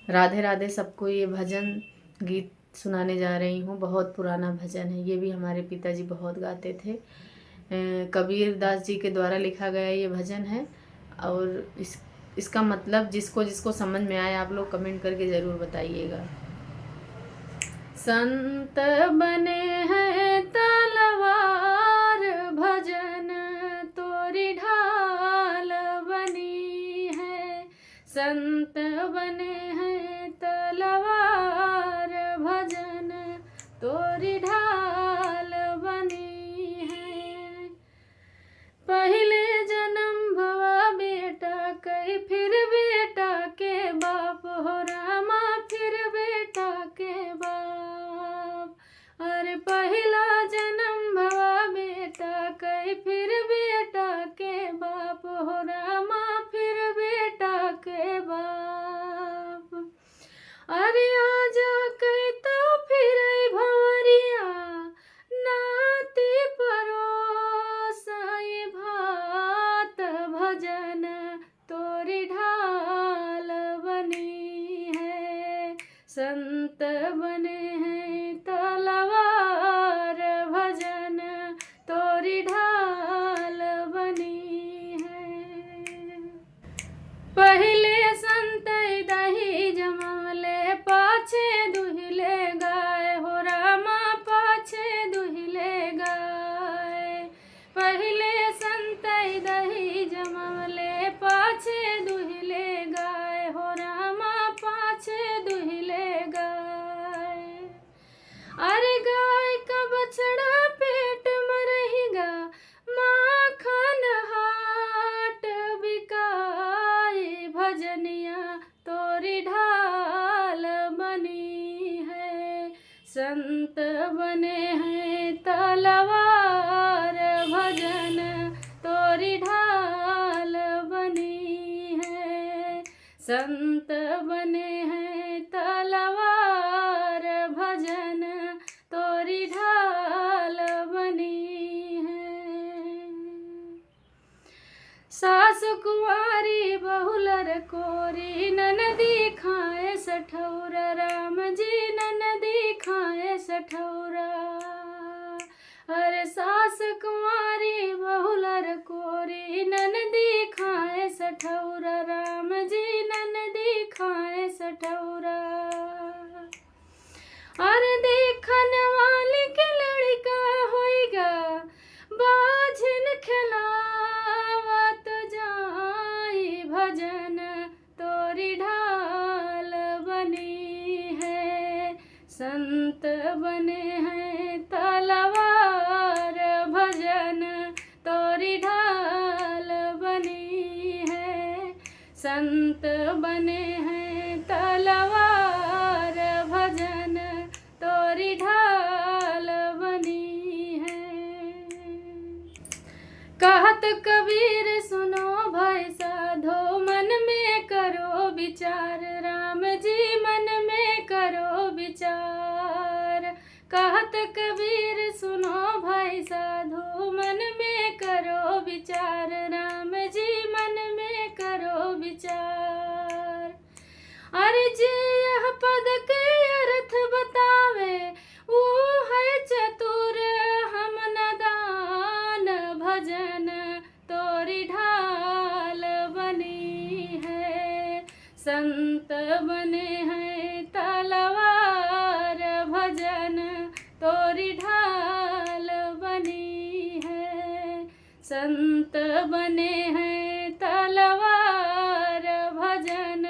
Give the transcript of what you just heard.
राधे राधे सबको। ये भजन गीत सुनाने जा रही हूँ। बहुत पुराना भजन है, ये भी हमारे पिताजी बहुत गाते थे। कबीर दास जी के द्वारा लिखा गया ये भजन है। और इसका मतलब जिसको जिसको समझ में आए आप लोग कमेंट करके ज़रूर बताइएगा। संत बने हैं तलवार, भजन तोरी ढाल बनी है। संत बने हैं तलवार, भजन तोरी ढाल बनी है। पहले जन्म भवा बेटा कई, फिर बेटा के बाप हो रामा, फिर बेटा के बाप। अरे पहला जन्म भवा बेटा कई, फिर बेटा के बाप हो रामा, फिर बेटा के बाप। अरे आजा कई तो फिर भंवरिया, नाती परोसाई भात, भजन तोरी ढाल बनी है। संत बने हैं तलवार, भजन तोरी ढाल बनी है। पहले संत दही जमले, पाछे दुहिले गाय हो रामा, पाछे दुहिले गाय। पहले संत दही जमले, पाछे दुहिले गाय हो रामा, पाछे दुहिले गाय। अरे गाय का बछड़ा पेट में रहेगा, माखन हाट बिकाए, भजनिया तोरी ढाल बनी है। संत बने हैं तलवार, भजन तोरी ढाल बनी है। संत बने हैं तलवार, भजन तोरी ढाल बनी है। सास कुंवारी बहुलर कोरी, ननदी खाए सठौरा, राम जी ननदी खाए सठौरा। अरे सास कुंवारी बहुलर कोरी, ननदी खाए सठौरा, राम जी ननदी खाए सठौरा। अरे देखन वाली के लड़का होइगा, बाझिन खिलावत जाई, भजन तोरी ढाल बनी है। संत बने हैं तलवार, भजन तोरी ढाल बनी है। संत बने हैं तलवार, भजन तोरी ढाल बनी है। कहत कबीर सुनो भाई साधो, मन में करो विचार, राम जी मन में करो विचार। कहत कबीर सुनो भाई साधो, मन में करो विचार, राम जी मन में करो विचार। अरे जे यह पद के अर्थ बतावे, वो है चतुर हम नदान, भजन तोरी ढाल बनी है। संत बने हैं तलवार, भजन तोरी ढाल बनी है। संत बने हैं तलवार, भजन